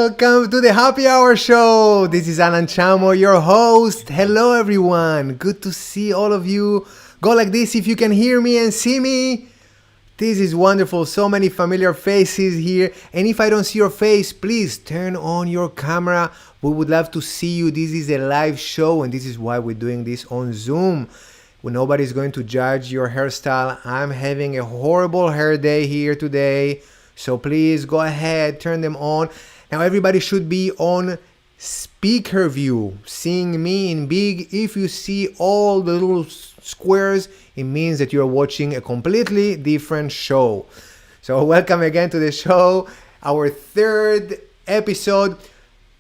Welcome to the Happy Hour Show. This is Alan Chamo, your host. Hello, everyone. Good to see all of you. Go like this if you can hear me and see me. This is wonderful. So many familiar faces here. And if I don't see your face, please turn on your camera. We would love to see you. This is a live show, and this is why we're doing this on Zoom. When nobody's going to judge your hairstyle. I'm having a horrible hair day here today. So please go ahead, turn them on. Now everybody should be on speaker view, seeing me in big. If you see all the little squares, it means that you're watching a completely different show. So welcome again to the show, our third episode.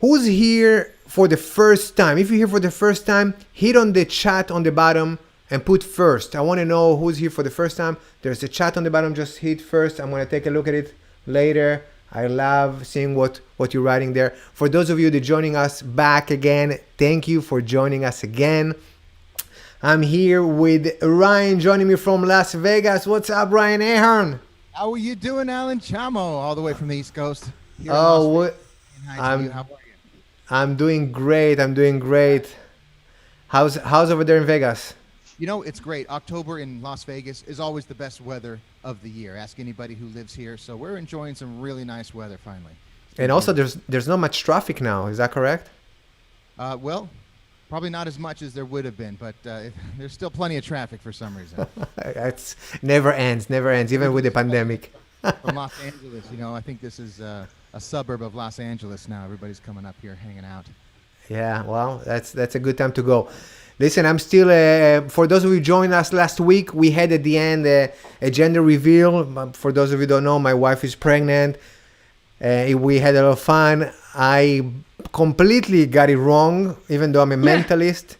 Who's here for the first time? If you're here for the first time, hit on the chat on the bottom and put first. I want to know who's here for the first time. There's a chat on the bottom, just hit first. I'm going to take a look at it later. I love seeing what you're writing there. For those of you that are joining us back again, thank you for joining us again. I'm here with Ryan joining me from Las Vegas. What's up, Ryan Ahern? How are you doing, Alan Chamo, all the way from the East Coast? How are you? I'm doing great. How's over there in Vegas? You know, it's great. October in Las Vegas is always the best weather of the year. Ask anybody who lives here. So we're enjoying some really nice weather finally. And also, there's not much traffic now. Is that correct? Well, probably not as much as there would have been, but there's still plenty of traffic for some reason. It's never ends, even with the pandemic. From Los Angeles, you know, I think this is a suburb of Los Angeles now. Everybody's coming up here, hanging out. Yeah, well, that's a good time to go. Listen, I'm still, for those of you who joined us last week, we had at the end a gender reveal. For those of you who don't know, my wife is pregnant. We had a lot of fun. I completely got it wrong, even though I'm a mentalist.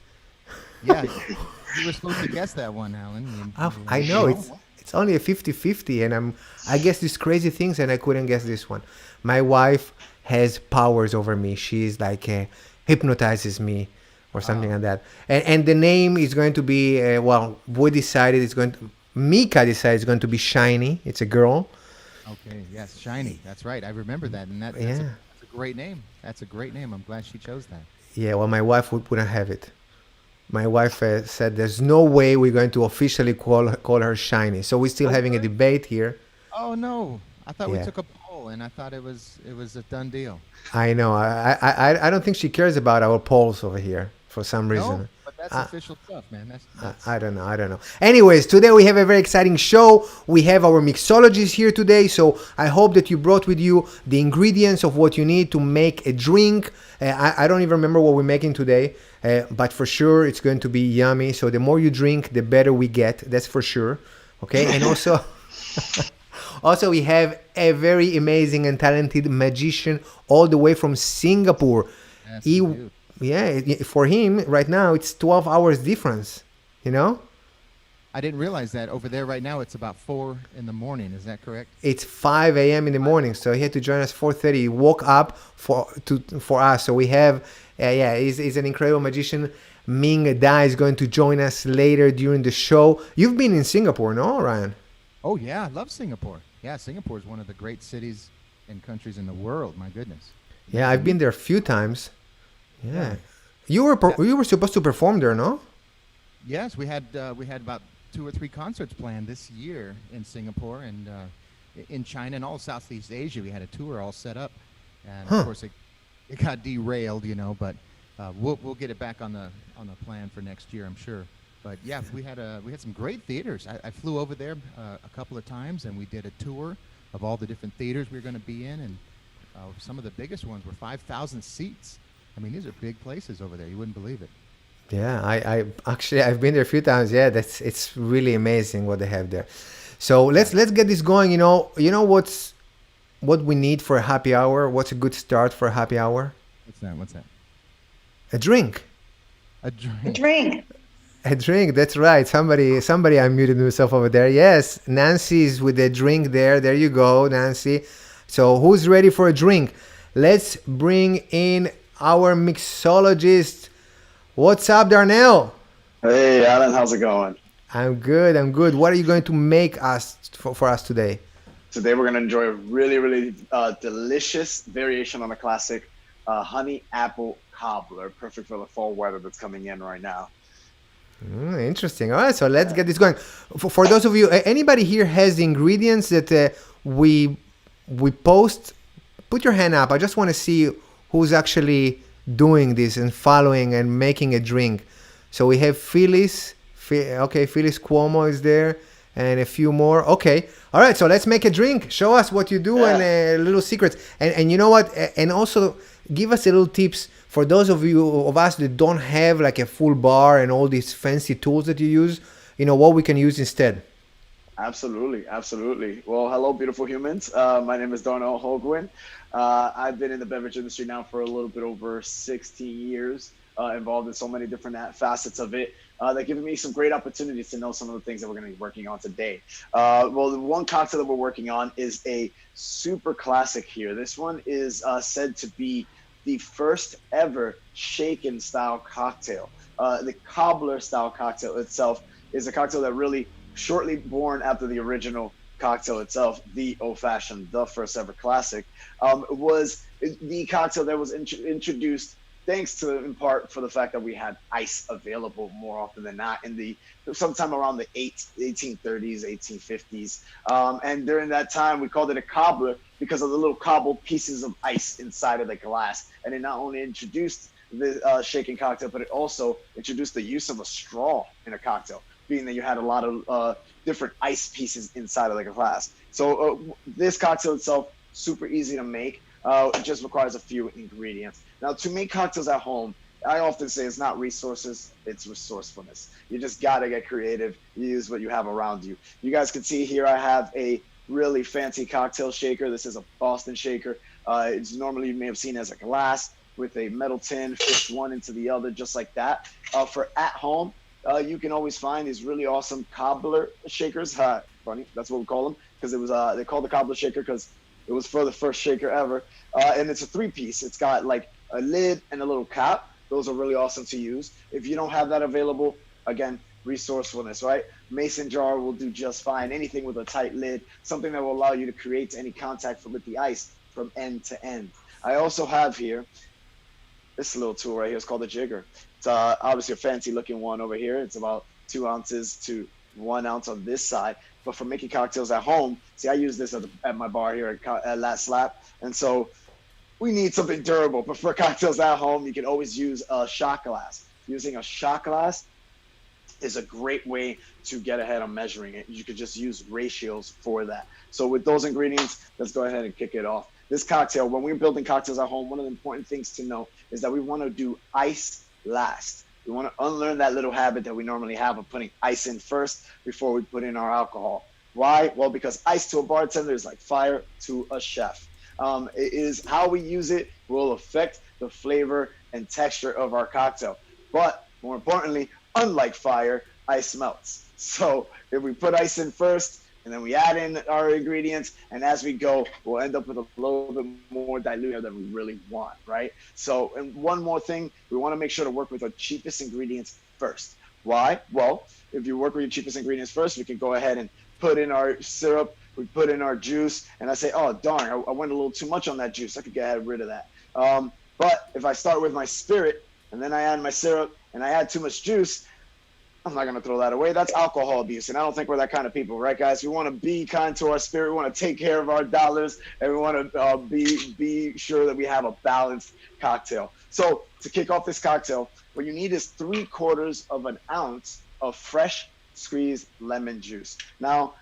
Yeah, you were supposed to guess that one, Alan. I know, it's only a 50-50, and I guess these crazy things, and I couldn't guess this one. My wife has powers over me. She's like, hypnotizes me. Or something like that. And the name is going to be, we decided Mika decided it's going to be Shiny. It's a girl. Okay, yes, Shiny. That's right. I remember that. And that's a great name. That's a great name. I'm glad she chose that. Yeah, well, my wife wouldn't have it. My wife said there's no way we're going to officially call her Shiny. So we're still having a debate here. Oh, no. I thought we took a poll, and I thought it was a done deal. I know. I don't think she cares about our polls over here. For some reason. No, but that's official stuff, man. That's I don't know. Anyways, today we have a very exciting show. We have our mixologists here today, so I hope that you brought with you the ingredients of what you need to make a drink. I don't even remember what we're making today, but for sure it's going to be yummy. So the more you drink, the better we get. That's for sure. Okay, and also we have a very amazing and talented magician all the way from Singapore. Yeah, for him right now it's 12 hours difference, you know? I didn't realize that. Over there right now it's about 4 in the morning. Is that correct? It's 5 a.m. in the morning, so he had to join us 4:30. He woke up for us. So we have, he's an incredible magician. Ming is going to join us later during the show. You've been in Singapore, no, Ryan? Oh yeah, I love Singapore. Yeah, Singapore is one of the great cities and countries in the world. My goodness. Yeah, I've been there a few times. Yeah, you were supposed to perform there, no? Yes, we had about 2 or 3 concerts planned this year in Singapore and in China and all Southeast Asia. We had a tour all set up, and of course it got derailed, you know. But we'll get it back on the plan for next year, I'm sure. But yeah, we had some great theaters. I flew over there a couple of times, and we did a tour of all the different theaters we were going to be in, and some of the biggest ones were 5,000 seats. I mean, these are big places over there. You wouldn't believe it. Yeah, I've been there a few times. Yeah, it's really amazing what they have there. So let's get this going. You know what we need for a happy hour. What's a good start for a happy hour? What's that? A drink. A drink. A drink. A drink. That's right. Somebody unmuted himself over there. Yes, Nancy's with a drink there. There you go, Nancy. So who's ready for a drink? Let's bring in our mixologist. What's up, Darnell? Hey, Alan, how's it going? I'm good. What are you going to make us for us today? Today we're going to enjoy a really, really delicious variation on the classic honey-apple cobbler, perfect for the fall weather that's coming in right now. Interesting. All right, so let's Yeah. get this going. For those of you, anybody here has the ingredients that we we post? Put your hand up. I just want to see who's actually doing this and following and making a drink. So we have Phyllis. Okay, Phyllis Cuomo is there, and a few more. Okay, all right. So let's make a drink. Show us what you do and Yeah. little secrets. And you know what? And also give us a little tips for those of you of us that don't have like a full bar and all these fancy tools that you use. You know what we can use instead. Absolutely, absolutely. Well, hello, beautiful humans. My name is Darnell Holguin. I've been in the beverage industry now for a little bit over 16 years, involved in so many different facets of it. That given me some great opportunities to know some of the things that we're going to be working on today. Well, the one cocktail that we're working on is a super classic here. This one is said to be the first ever shaken style cocktail. The cobbler style cocktail itself is a cocktail that really shortly born after the original cocktail itself, the old fashioned, the first ever classic, was the cocktail that was introduced thanks to in part for the fact that we had ice available more often than not in the sometime around the 1830s 1850s, and during that time we called it a cobbler because of the little cobbled pieces of ice inside of the glass, and it not only introduced the shaken cocktail, but it also introduced the use of a straw in a cocktail, being that you had a lot of different ice pieces inside of the glass. So this cocktail itself, super easy to make. It just requires a few ingredients. Now, to make cocktails at home, I often say it's not resources, it's resourcefulness. You just got to get creative. You use what you have around you. You guys can see here I have a really fancy cocktail shaker. This is a Boston shaker. It's normally you may have seen as a glass with a metal tin fished one into the other, just like that. For at home, you can always find these really awesome cobbler shakers. Funny, that's what we call them, because it was they called the cobbler shaker because it was for the first shaker ever. And it's a three-piece. It's got like a lid and a little cap. Those are really awesome to use. If you don't have that available, again, resourcefulness, right? Mason jar will do just fine. Anything with a tight lid, something that will allow you to create any contact with the ice from end to end. I also have here this little tool right here. It's called a jigger. It's obviously a fancy looking one over here. It's about 2 ounces to 1 ounce on this side. But for making cocktails at home, see, I use this at my bar here at Last Slap. And so we need something durable. But for cocktails at home, you can always use a shot glass. Using a shot glass is a great way to get ahead on measuring it. You could just use ratios for that. So with those ingredients, let's go ahead and kick it off. This cocktail, when we're building cocktails at home, one of the important things to know is that we want to do ice last. We want to unlearn that little habit that we normally have of putting ice in first before we put in our alcohol. Why? Well, because ice to a bartender is like fire to a chef. It is how we use it will affect the flavor and texture of our cocktail. But more importantly, unlike fire, ice melts. So if we put ice in first, and then we add in our ingredients, and as we go, we'll end up with a little bit more diluted than we really want, right? So, and one more thing, we want to make sure to work with our cheapest ingredients first. Why? Well, if you work with your cheapest ingredients first, we can go ahead and put in our syrup, we put in our juice, and I say, oh, darn, I went a little too much on that juice. I could get rid of that. But if I start with my spirit, and then I add my syrup, and I add too much juice, I'm not going to throw that away. That's alcohol abuse. And I don't think we're that kind of people, right, guys? We want to be kind to our spirit. We want to take care of our dollars. And we want to be sure that we have a balanced cocktail. So to kick off this cocktail, what you need is 3/4 of an ounce of fresh squeezed lemon juice. Now,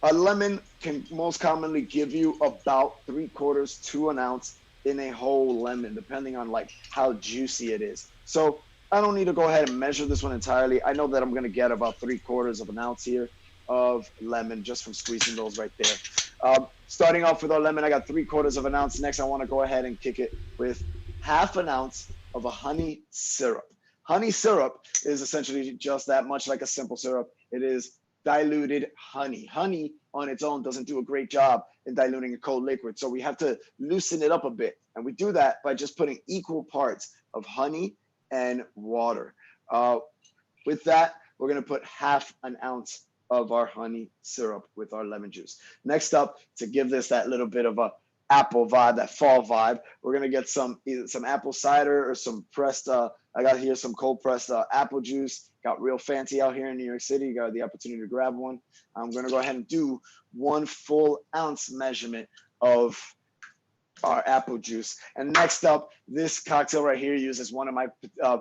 a lemon can most commonly give you about 3/4 to an ounce in a whole lemon, depending on like how juicy it is. So I don't need to go ahead and measure this one entirely. I know that I'm going to get about 3/4 of an ounce here of lemon just from squeezing those right there. Starting off with our lemon, I got 3/4 of an ounce. Next, I want to go ahead and kick it with 1/2 ounce of a honey syrup. Honey syrup is essentially just that, much like a simple syrup. It is diluted honey. Honey on its own doesn't do a great job in diluting a cold liquid. So we have to loosen it up a bit. And we do that by just putting equal parts of honey and water. With that, we're going to put 1/2 ounce of our honey syrup with our lemon juice. Next up, to give this that little bit of a apple vibe, that fall vibe, we're gonna get either some apple cider or some pressed. I got here some cold pressed apple juice. Got real fancy out here in New York City. Got the opportunity to grab one. I'm gonna go ahead and do 1 full ounce measurement of our apple juice. And next up, this cocktail right here uses one of my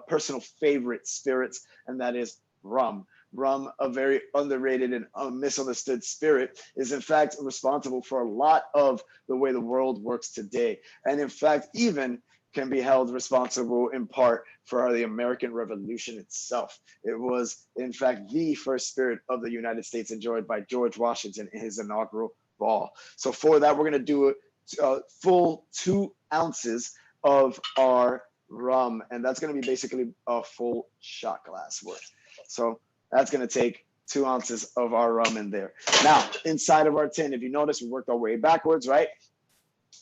personal favorite spirits, and that is rum. Rum, a very underrated and misunderstood spirit, is in fact responsible for a lot of the way the world works today. And in fact, even can be held responsible in part for the American Revolution itself. It was, in fact, the first spirit of the United States enjoyed by George Washington in his inaugural ball. So for that, we're going to do a full 2 ounces of our rum, and that's going to be basically a full shot glass worth. So that's going to take 2 ounces of our rum in there. Now, inside of our tin, if you notice, we worked our way backwards, right?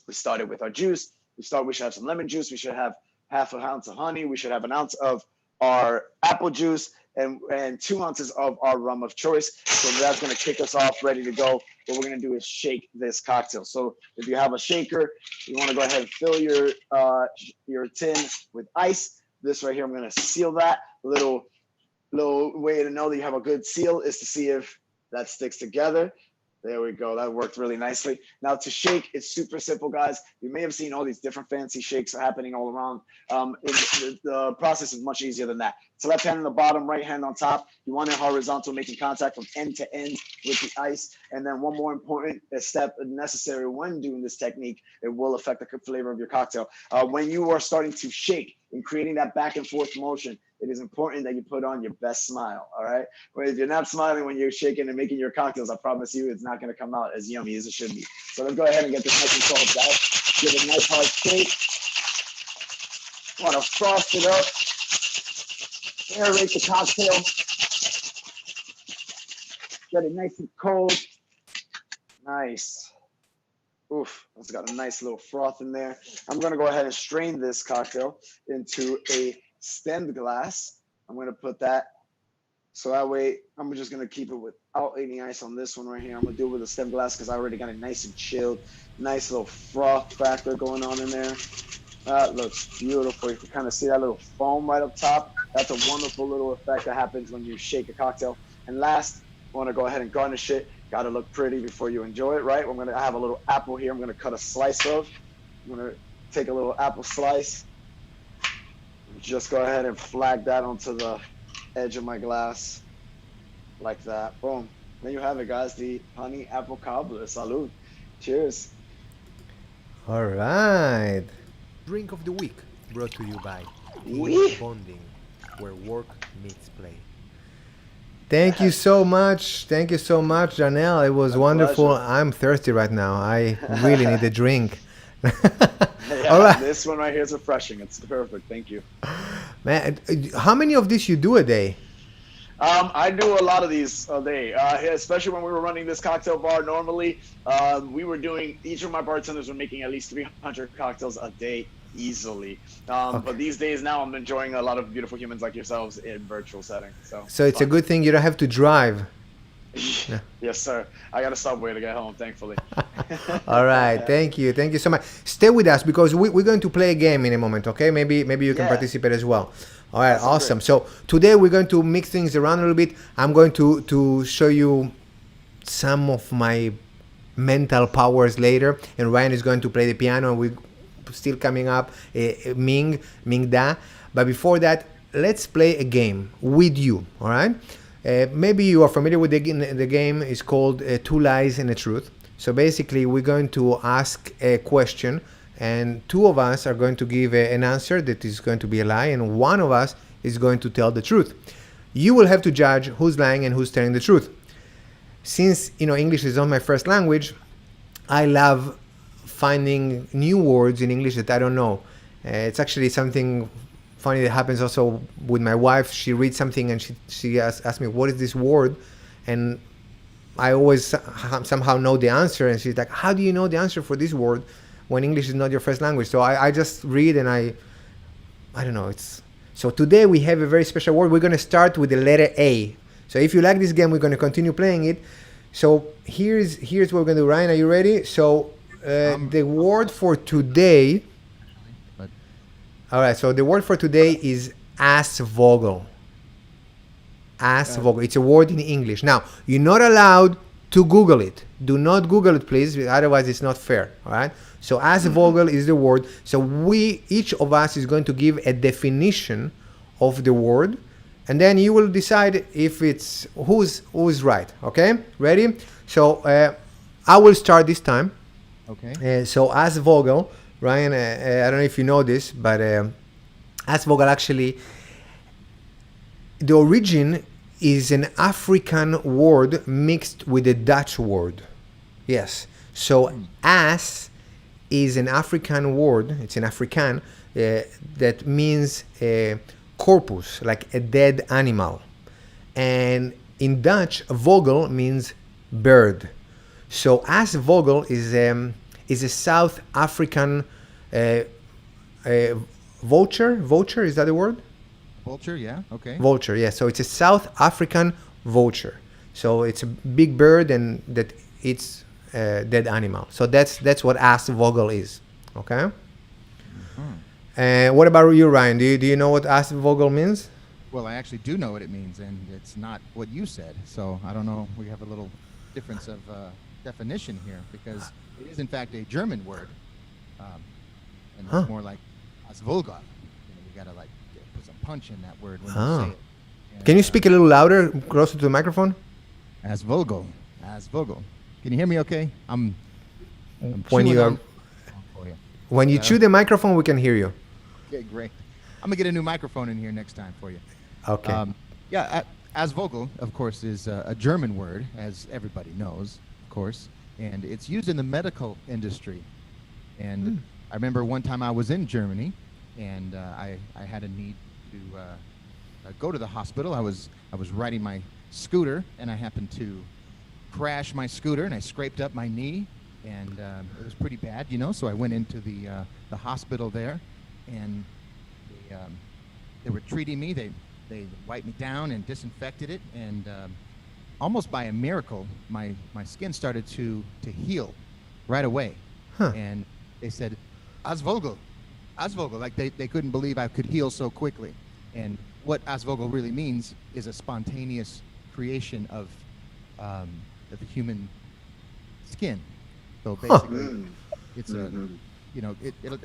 We started with our juice. We should have some lemon juice. We should have half an ounce of honey. We should have an ounce of our apple juice and 2 ounces of our rum of choice. So that's going to kick us off, ready to go. What we're going to do is shake this cocktail. So if you have a shaker, you want to go ahead and fill your tin with ice. This right here, I'm going to seal that. Little way to know that you have a good seal is to see if that sticks together. There we go. That worked really nicely. Now to shake, it's super simple, guys. You may have seen all these different fancy shakes happening all around. The process is much easier than that. So left hand on the bottom, right hand on top. You want it horizontal, making contact from end to end with the ice. And then one more important step necessary when doing this technique, it will affect the flavor of your cocktail. When you are starting to shake and creating that back and forth motion, it is important that you put on your best smile, all right? Well, if you're not smiling when you're shaking and making your cocktails, I promise you it's not gonna come out as yummy as it should be. So let's go ahead and get this nice and cold, guys. Give it a nice hard shake. Wanna frost it up. Aerate the cocktail. Get it nice and cold. Nice. Oof, it's got a nice little froth in there. I'm gonna go ahead and strain this cocktail into a stemmed glass. I'm going to put that so that way I'm just going to keep it without any ice on this one right here. I'm going to do it with a stemmed glass because I already got it nice and chilled. Nice little froth factor going on in there. That looks beautiful. You can kind of see that little foam right up top. That's a wonderful little effect that happens when you shake a cocktail. And last, I want to go ahead and garnish it. Got to look pretty before you enjoy it, right? I have a little apple here. I'm going to cut a slice of. I'm going to take a little apple slice. Just go ahead and flag that onto the edge of my glass like that. Boom. There you have it, guys. The Honney-Apple Cobbler. Salud. Cheers. All right. Drink of the week brought to you by Team Bonding, where work meets play. Thank you so much. Thank you so much, Janelle. It was wonderful. Pleasure. I'm thirsty right now. I really need a drink. Yeah, all right. This one right here is refreshing. It's perfect. Thank you. Man, how many of these you do a day? I do a lot of these a day, especially when we were running this cocktail bar. Normally, each of my bartenders were making at least 300 cocktails a day easily. Okay. But these days now, I'm enjoying a lot of beautiful humans like yourselves in virtual setting. So it's a good thing you don't have to drive. Yes, sir. I got a subway to get home, thankfully. All right. Thank you. Thank you so much. Stay with us because we're going to play a game in a moment, okay? Maybe you can participate as well. All right. That's awesome. Great. So today we're going to mix things around a little bit. I'm going to show you some of my mental powers later, and Ryan is going to play the piano, and we're still coming up, Ming Da. But before that, let's play a game with you, all right? Maybe you are familiar with the game. It's called Two Lies and a Truth. So basically, we're going to ask a question, and two of us are going to give an answer that is going to be a lie, and one of us is going to tell the truth. You will have to judge who's lying and who's telling the truth. Since English is not my first language, I love finding new words in English that I don't know. It's actually something funny that happens also with my wife. She reads something and she asks me, what is this word? And I always somehow know the answer, and she's like, how do you know the answer for this word when English is not your first language? So I just read and I don't know. So today we have a very special word. We're going to start with the letter A. So if you like this game, we're going to continue playing it. So here's what we're going to do. Ryan, are you ready? So the word for today. But All right. So the word for today is Assvogel. Assvogel. It's a word in English. Now you're not allowed to Google it. Do not Google it, please. Otherwise, it's not fair. All right. So Assvogel is the word. So each of us is going to give a definition of the word, and then you will decide if it's who's right. Okay. Ready? So I will start this time. okay. So Assvogel, Ryan. I don't know if you know this, but Assvogel actually, the origin is an African word mixed with a Dutch word. Yes. So ass is an African word. It's an Afrikaan that means corpus, like a dead animal. And in Dutch, vogel means bird. So Assvogel is a South African vulture. Vulture, is that the word? Vulture, yeah, okay. Vulture, yeah. So it's a South African vulture. So it's a big bird and that eats dead animal. So that's what Assvogel is. Okay. What about you, Ryan? Do you know what Assvogel means? Well, I actually do know what it means, and it's not what you said. So I don't know. We have a little difference of definition here because it is in fact a German word, and it's more like Assvogel. You gotta like put some punch in that word when you say it. And, Can you speak a little louder, closer to the microphone? Assvogel. Can you hear me? Okay. I'm When chewing you on- for you. when you chew the microphone, we can hear you. Okay, great. I'm gonna get a new microphone in here next time for you. Okay. Assvogel, of course, is a German word, as everybody knows, of course, and it's used in the medical industry. And I remember one time I was in Germany, and I had a need to go to the hospital. I was riding my scooter, and I happened to crash my scooter, and I scraped up my knee, and it was pretty bad, So I went into the hospital there, and they were treating me. They wiped me down and disinfected it, and almost by a miracle, my skin started to heal right away. And they said, Assvogel, like they couldn't believe I could heal so quickly. And what Assvogel really means is a spontaneous creation of the human skin. So basically, it's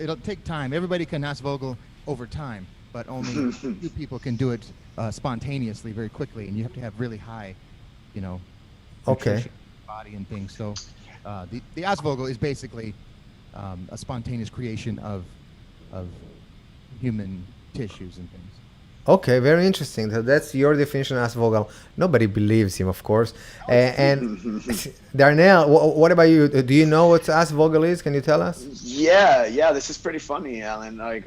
it'll take time. Everybody can Assvogel over time, but only few people can do it spontaneously very quickly, and you have to have really high, nutrition, body and things. So the Assvogel is basically a spontaneous creation of human tissues and things. Okay, very interesting. So that's your definition of Assvogel. Nobody believes him, of course. And Darnell, what about you? Do you know what Assvogel is? Can you tell us? Yeah, this is pretty funny, Alan. Like,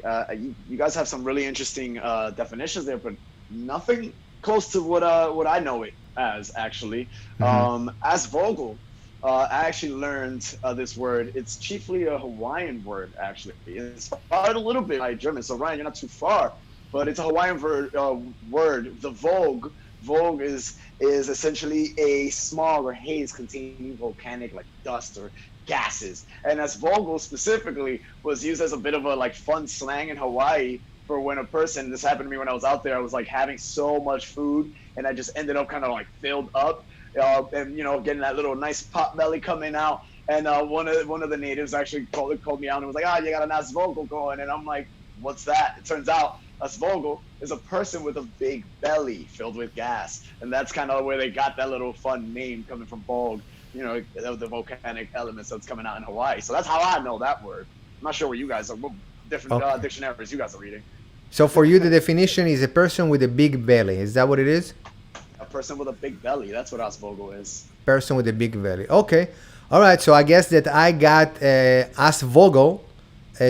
you guys have some really interesting definitions there, but nothing close to what I know it as, actually. Assvogel, I actually learned this word. It's chiefly a Hawaiian word, actually. It's inspired a little bit by German, so Ryan, you're not too far. But it's a Hawaiian word. The vogue is essentially a smog or haze containing volcanic like dust or gases. And Assvogel specifically was used as a bit of a like fun slang in Hawaii for when a person, this happened to me when I was out there, I was like having so much food and I just ended up kind of like filled up and getting that little nice pot belly coming out. And one of the natives actually called me out and was like, you got an Assvogel going. And I'm like, what's that? It turns out Assvogel is a person with a big belly filled with gas, and that's kind of where they got that little fun name coming from Vogue, the volcanic elements that's coming out in Hawaii. So that's how I know that word. I'm not sure what you guys are, what different dictionaries you guys are reading. So for you, the definition is a person with a big belly. Is that what it is? A person with a big belly. That's what Assvogel is. Person with a big belly. Okay. All right. So I guess that I got Assvogel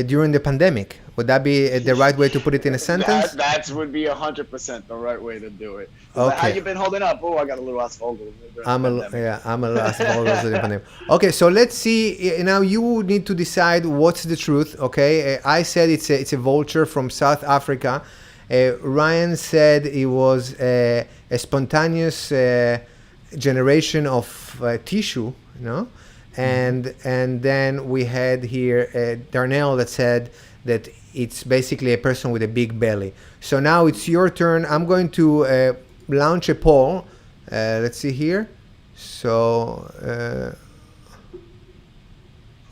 during the pandemic. Would that be the right way to put it in a sentence? That would be 100% the right way to do it. Okay. Like, how you been holding up? Oh, I got a little Assvogel. I'm a little Assvogel. Okay, so let's see. Now you need to decide what's the truth. Okay, I said it's a vulture from South Africa, Ryan said it was a spontaneous generation of tissue, you know, and then we had here Darnell that said that it's basically a person with a big belly. So now it's your turn. I'm going to launch a poll. Let's see here. So,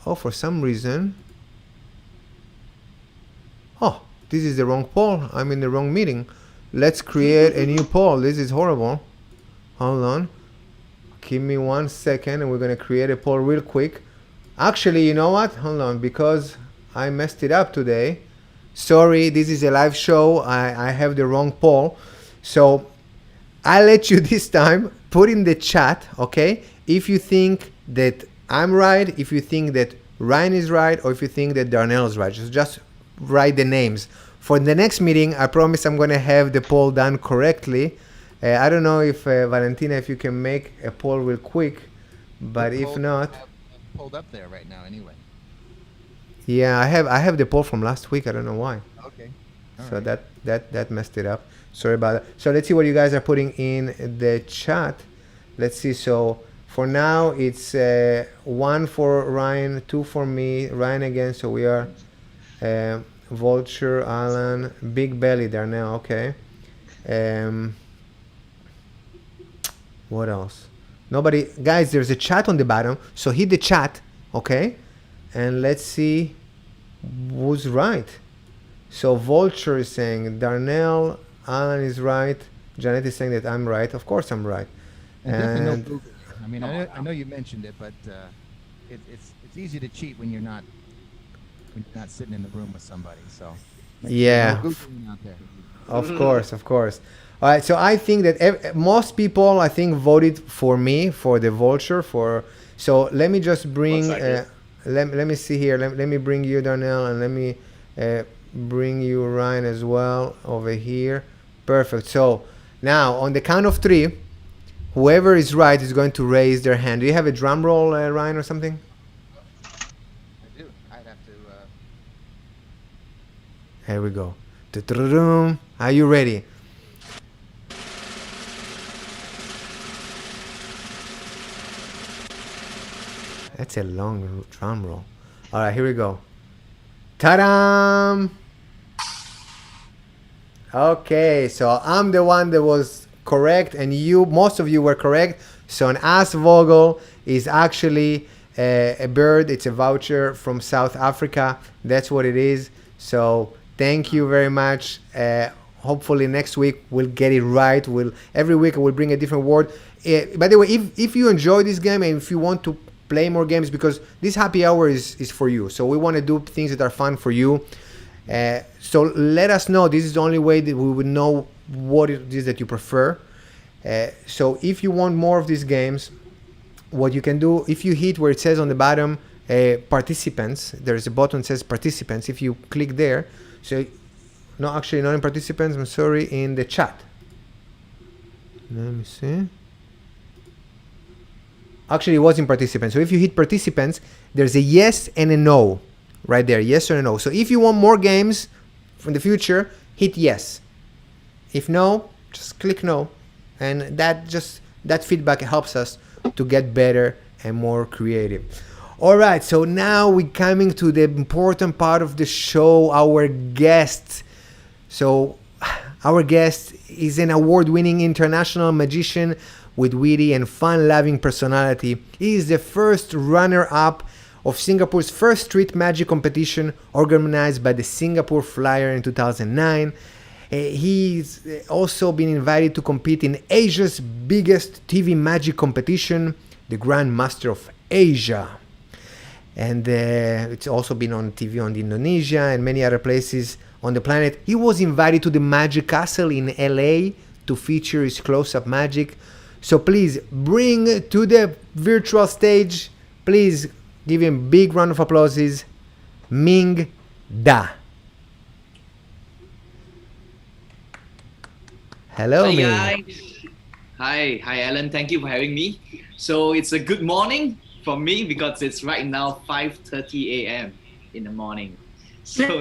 oh, for some reason, oh, this is the wrong poll. I'm in the wrong meeting. Let's create a new poll. This is horrible. Hold on. Give me 1 second and we're going to create a poll real quick. Actually, you know what? Hold on, because I messed it up today. Sorry, this is a live show. I have the wrong poll. So I'll let you this time put in the chat, okay? If you think that I'm right, if you think that Ryan is right, or if you think that Darnell is right. Just write the names. For the next meeting, I promise I'm going to have the poll done correctly. I don't know if Valentina, if you can make a poll real quick, but if not, pulled up there right now anyway. Yeah, I have the poll from last week. I don't know why. Okay. So that messed it up. Sorry about that. So let's see what you guys are putting in the chat. Let's see. So for now, it's 1 for Ryan, 2 for me, Ryan again. So we are Vulture, Alan, Big Belly there now. Okay. What else? Nobody, guys. There's a chat on the bottom. So hit the chat. Okay. And let's see who's right. So Vulture is saying Darnell, Alan is right. Janet is saying that I'm right. Of course I'm right. And no Google. I mean, I know you mentioned it, but it's easy to cheat when you're not sitting in the room with somebody. So yeah, no Googling out there. Of course, of course. All right. So I think that most people, I think, voted for me for the Vulture. So let me just bring. Let me see here. Let me bring you, Darnell, and let me bring you, Ryan, as well over here. Perfect. So now on the count of 3, whoever is right is going to raise their hand. Do you have a drum roll, Ryan, or something? I do. I'd have to. Here we go. Are you ready? That's a long drum roll. All right, here we go. Ta-da! Okay, so I'm the one that was correct, and most of you were correct. So an Aasvogel is actually a bird. It's a voucher from South Africa. That's what it is. So thank you very much. Hopefully next week we'll get it right. Every week I will bring a different word. By the way, if you enjoy this game and if you want to play more games, because this happy hour is for you, so we want to do things that are fun for you, so let us know. This is the only way that we would know what it is that you prefer. So if you want more of these games, what you can do, if you hit where it says on the bottom participants, there's a button that says participants. If you click there, so no, actually not in participants, I'm sorry, in the chat. Let me see. Actually, it was in participants. So if you hit participants, there's a yes and a no right there. Yes or a no. So if you want more games from the future, hit yes. If no, just click no. And that feedback helps us to get better and more creative. All right. So now we're coming to the important part of the show, our guest. So our guest is an award-winning international magician with witty and fun-loving personality. He is the first runner-up of Singapore's first street magic competition organized by the Singapore Flyer in 2009. He's also been invited to compete in Asia's biggest TV magic competition, the Grand Master of Asia. And it's also been on TV on Indonesia and many other places on the planet. He was invited to the Magic Castle in LA to feature his close-up magic. So please bring to the virtual stage, please give him a big round of applause, Ming Da. Hello, Hi Ming. guys. Hi Alan, thank you for having me. So it's a good morning for me because it's right now 5:30 a.m. in the morning. So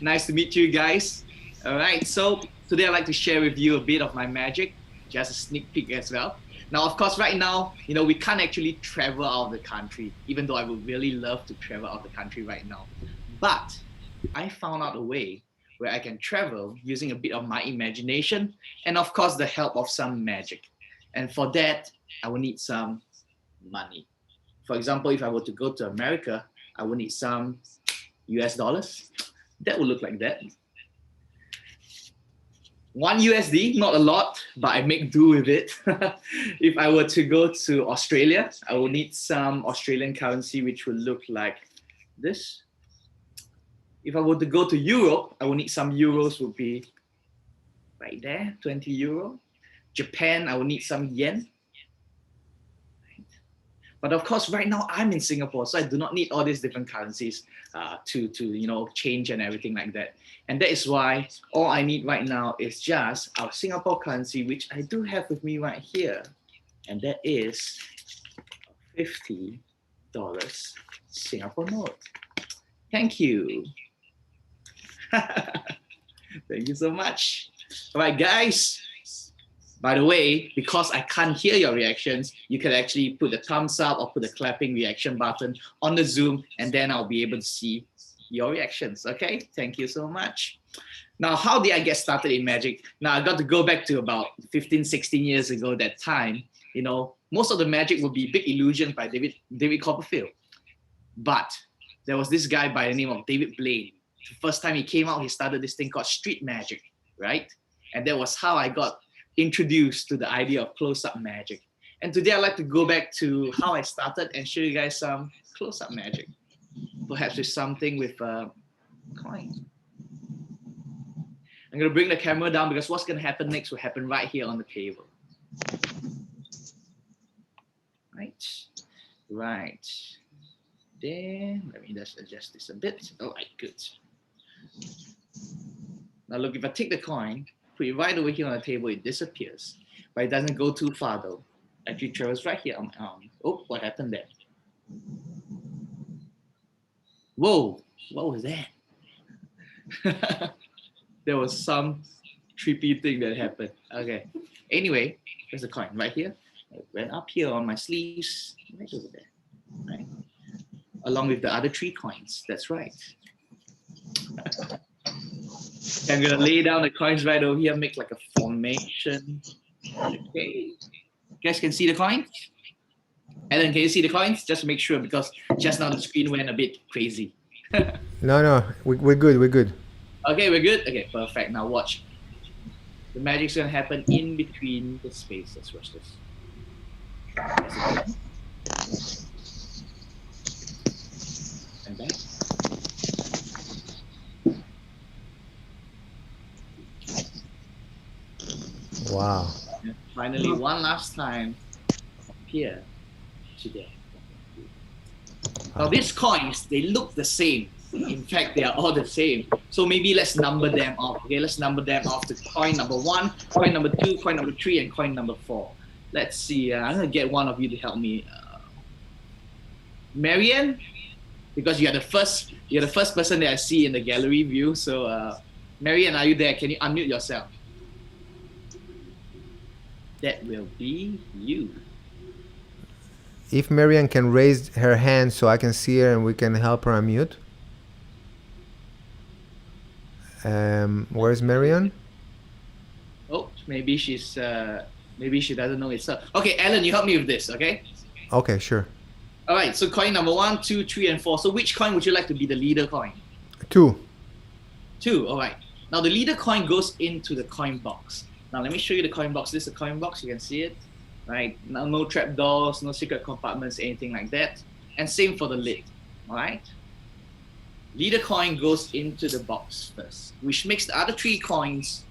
nice to meet you guys. All right, so today I'd like to share with you a bit of my magic, just a sneak peek as well. Now, of course, right now, we can't actually travel out of the country, even though I would really love to travel out of the country right now. But I found out a way where I can travel using a bit of my imagination and, of course, the help of some magic. And for that, I will need some money. For example, if I were to go to America, I would need some US dollars. That would look like that. One USD, not a lot, but I make do with it. If I were to go to Australia, I will need some Australian currency, which will look like this. If I were to go to Europe, I will need some euros, would be right there, 20 euro. Japan, I will need some yen. But of course, right now I'm in Singapore, so I do not need all these different currencies to change and everything like that. And that is why all I need right now is just our Singapore currency, which I do have with me right here, and that is $50 Singapore note. Thank you. Thank you so much. All right, guys. By the way, because I can't hear your reactions, you can actually put the thumbs up or put the clapping reaction button on the Zoom, and then I'll be able to see your reactions. Okay, thank you so much. Now, how did I get started in magic? Now, I got to go back to about 15, 16 years ago. That time, most of the magic would be big illusions by David Copperfield. But there was this guy by the name of David Blaine. The first time he came out, he started this thing called street magic, right? And that was how I got introduced to the idea of close-up magic. And today I'd like to go back to how I started and show you guys some close-up magic. Perhaps with something with a coin. I'm going to bring the camera down because what's going to happen next will happen right here on the table. Right. There. Let me just adjust this a bit. All right, good. Now look, if I take the coin, put it right over here on the table, it disappears. But it doesn't go too far though. Actually travels right here on my arm. Oh, what happened there? Whoa, what was that? There was some trippy thing that happened. Okay. Anyway, there's the coin right here. It went up here on my sleeves, right over there. Right. Along with the other 3 coins. That's right. I'm gonna lay down the coins right over here, make like a formation. Okay. You guys can see the coins? Alan, can you see the coins? Just to make sure, because just now the screen went a bit crazy. No, we're good. We're good. Okay, we're good? Okay, perfect. Now watch. The magic's gonna happen in between the space. Let's watch this. And back. Wow. And finally, one last time, from here to there. Now these coins, they look the same. In fact, they are all the same. So maybe let's number them off. Okay, let's number them off to coin number 1, coin number 2, coin number 3, and coin number 4. Let's see. I'm gonna get one of you to help me. Marianne, because you're the first person that I see in the gallery view. So, Marianne, are you there? Can you unmute yourself? That will be you. If Marianne can raise her hand so I can see her and we can help her unmute. Where's Marianne? Oh, maybe she doesn't know it's her. Okay, Alan, you help me with this, okay? Okay, sure. All right, so coin number 1, 2, 3, and 4. So which coin would you like to be the leader coin? 2. 2, all right. Now the leader coin goes into the coin box. Now let me show you the coin box. This is a coin box, you can see it. Right, now no trap doors, no secret compartments, anything like that. And same for the lid, all right? Leader coin goes into the box first, which makes the other 3 coins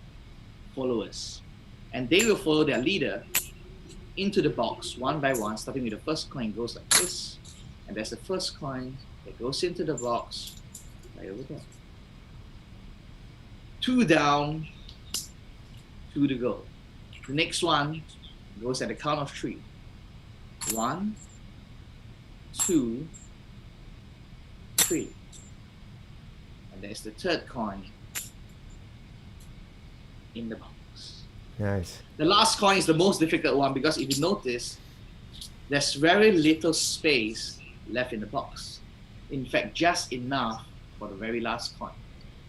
followers. And they will follow their leader into the box one by one, starting with the first coin goes like this. And that's the first coin that goes into the box right over there. 2 down, 2 to go. The next one goes at the count of 3. 1, 2, 3. And there's the third coin. in the box. Nice. The last coin is the most difficult one because if you notice, there's very little space left in the box. In fact, just enough for the very last coin.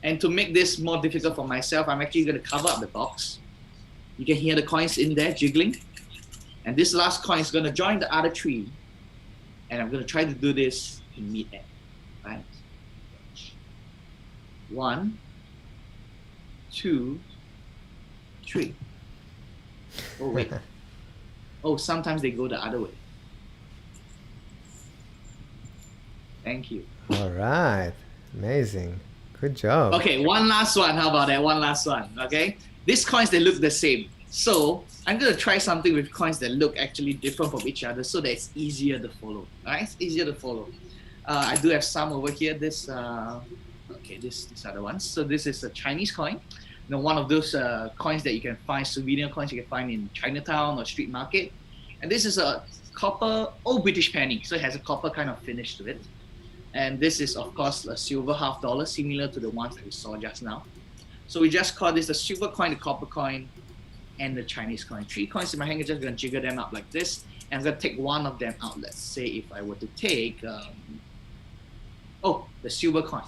And to make this more difficult for myself, I'm actually going to cover up the box. You can hear the coins in there jiggling. And this last coin is going to join the other three. And I'm going to try to do this in mid-air. Right? 1, 2, 3. Oh, wait. Oh, sometimes they go the other way. Thank you. All right. Amazing. Good job. Okay, one last one. How about that? One last one. Okay. These coins, they look the same. So I'm going to try something with coins that look actually different from each other so that it's easier to follow. All right? It's easier to follow. I do have some over here. These are the ones. So this is a Chinese coin. You know, one of those coins that you can find, souvenir coins you can find in Chinatown or street market. And this is a copper, old British penny. So it has a copper kind of finish to it. And this is, of course, a silver $half, similar to the ones that we saw just now. So we just call this the silver coin, the copper coin, and the Chinese coin. 3 coins in my hand, I'm just going to jiggle them up like this. And I'm going to take one of them out. Let's say if I were to take, the silver coin.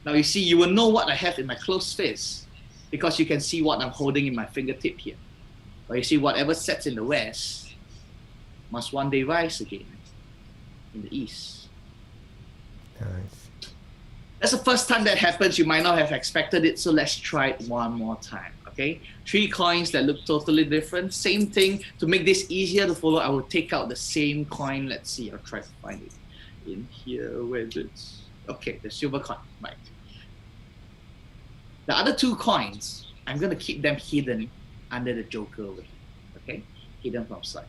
Now you see, you will know what I have in my closed fist because you can see what I'm holding in my fingertip here. But you see, whatever sets in the west must one day rise again in the east. Nice. That's the first time that happens. You might not have expected it, so let's try it one more time, okay? 3 coins that look totally different. Same thing. To make this easier to follow, I will take out the same coin. Let's see. I'll try to find it in here. Where is it? Okay, the silver coin, right. The other 2 coins, I'm going to keep them hidden under the joker over here, okay? Hidden from sight.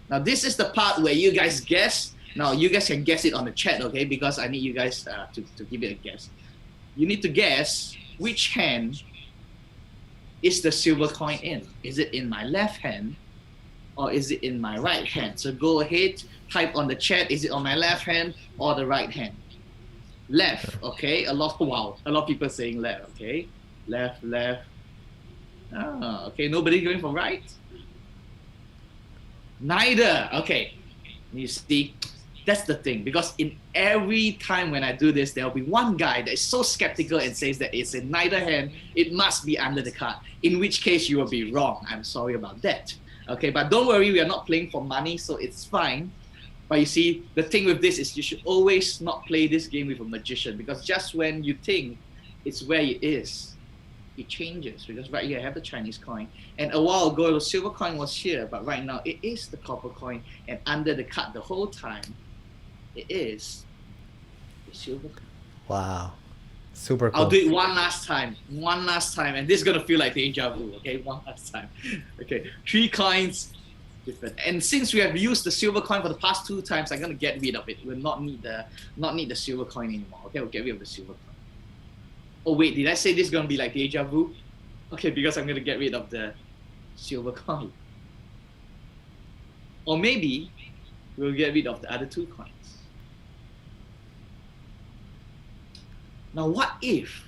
Now, this is the part where you guys guess. Now, you guys can guess it on the chat, okay? Because I need you guys to give it a guess. You need to guess which hand is the silver coin in. Is it in my left hand or is it in my right hand? So go ahead, type on the chat, is it on my left hand or the right hand? Left, okay? A lot of people saying left, okay? Left. Okay, nobody going for right? Neither, okay. You see, that's the thing, because in every time when I do this, there'll be one guy that is so skeptical and says that it's in neither hand, it must be under the card, in which case you will be wrong. I'm sorry about that. Okay, but don't worry, we are not playing for money, so it's fine. But you see, the thing with this is you should always not play this game with a magician, because just when you think it's where it is, it changes. Because right here I have the Chinese coin, and a while ago the silver coin was here, but right now it is the copper coin, and under the card the whole time it is the silver coin. Wow. Super cool. I'll do it one last time, and this is gonna feel like deja vu. Okay, one last time. Okay, 3 coins, different. And since we have used the silver coin for the past 2 times, I'm gonna get rid of it. We'll not need the silver coin anymore. Okay, we'll get rid of the silver coin. Oh wait, did I say this is gonna be like deja vu? Okay, because I'm gonna get rid of the silver coin. Or maybe we'll get rid of the other 2 coins. Now what if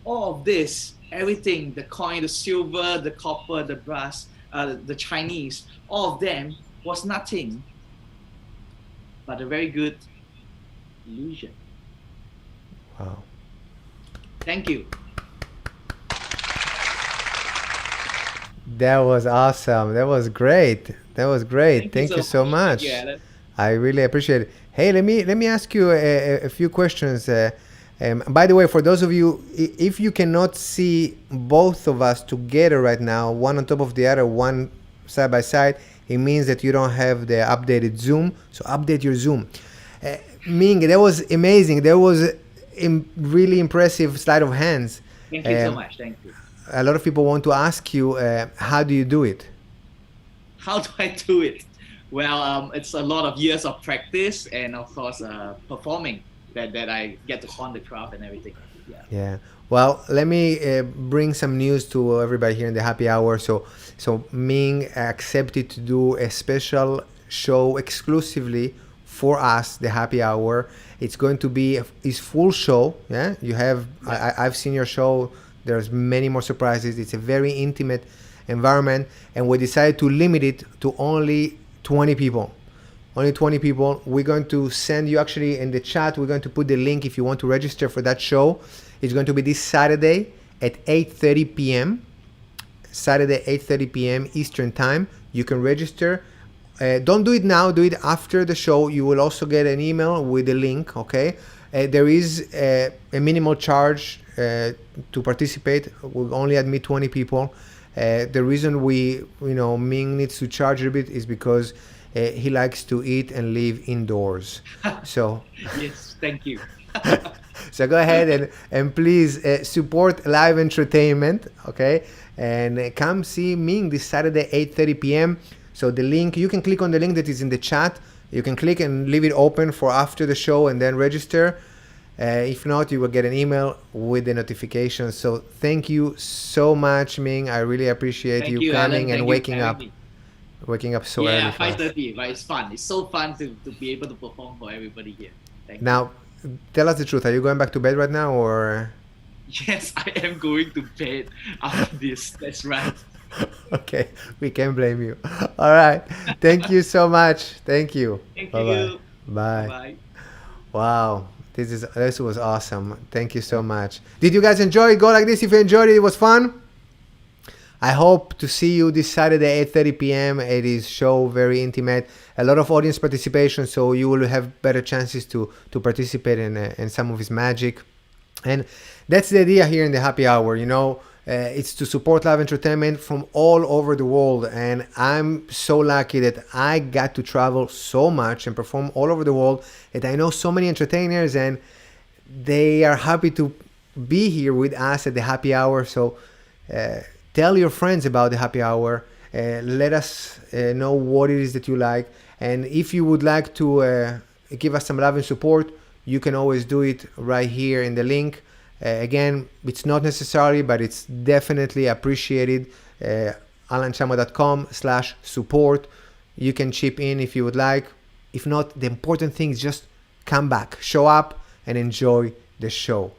all of this, everything, the coin, the silver, the copper, the brass, the Chinese, all of them was nothing but a very good illusion. Wow. Thank you. That was awesome. That was great. Thank you so much. Yeah, I really appreciate it. Hey, let me ask you a few questions. By the way, for those of you, if you cannot see both of us together right now, one on top of the other, one side by side, it means that you don't have the updated Zoom. So update your Zoom. Ming, that was amazing. That was a really impressive sleight of hands. Thank you so much. Thank you. A lot of people want to ask you, how do you do it? How do I do it? Well, it's a lot of years of practice and of course performing that I get to hone the craft and everything. Yeah. Well, let me bring some news to everybody here in the happy hour. So Ming accepted to do a special show exclusively for us, the happy hour. It's going to be his full show. Yeah, you have. I've seen your show There's many more surprises. It's a very intimate environment, and we decided to limit it to only 20 people. Only 20 people. We're going to send you, actually in the chat, we're going to put the link if you want to register for that show. It's going to be this Saturday at 8:30 p.m. Saturday, 8:30 p.m. Eastern Time. You can register. Don't do it now. Do it after the show. You will also get an email with the link, okay? There is a minimal charge to participate. We'll only admit 20 people. The reason Ming needs to charge a bit is because he likes to eat and live indoors. So Yes, thank you. so go ahead and please support live entertainment, okay? And come see Ming this Saturday, 8:30 p.m. So the link, you can click on the link that is in the chat. You can click and leave it open for after the show and then register. If not, you will get an email with the notification. So thank you so much, Ming. I really appreciate you coming and waking up. Waking up so early. Yeah, 5:30, but it's fun. It's so fun to be able to perform for everybody here. Thank you. Now, tell us the truth. Are you going back to bed right now, or? Yes, I am going to bed after this. That's right. Okay, we can't blame you. All right. Thank you so much. Thank you. Thank Bye-bye. you. Bye. Bye. Wow. This was awesome. Thank you so much. Did you guys enjoy it? Go like this if you enjoyed it. It was fun. I hope to see you this Saturday, 8:30 p.m. It is show very intimate. A lot of audience participation, so you will have better chances to participate in some of his magic. And that's the idea here in the happy hour. It's to support live entertainment from all over the world. And I'm so lucky that I got to travel so much and perform all over the world, that I know so many entertainers and they are happy to be here with us at the happy hour. So tell your friends about the happy hour. Let us know what it is that you like. And if you would like to give us some love and support, you can always do it right here in the link. Again, it's not necessary, but it's definitely appreciated. alanchamo.com/support. You can chip in if you would like. If not, the important thing is just come back, show up, and enjoy the show.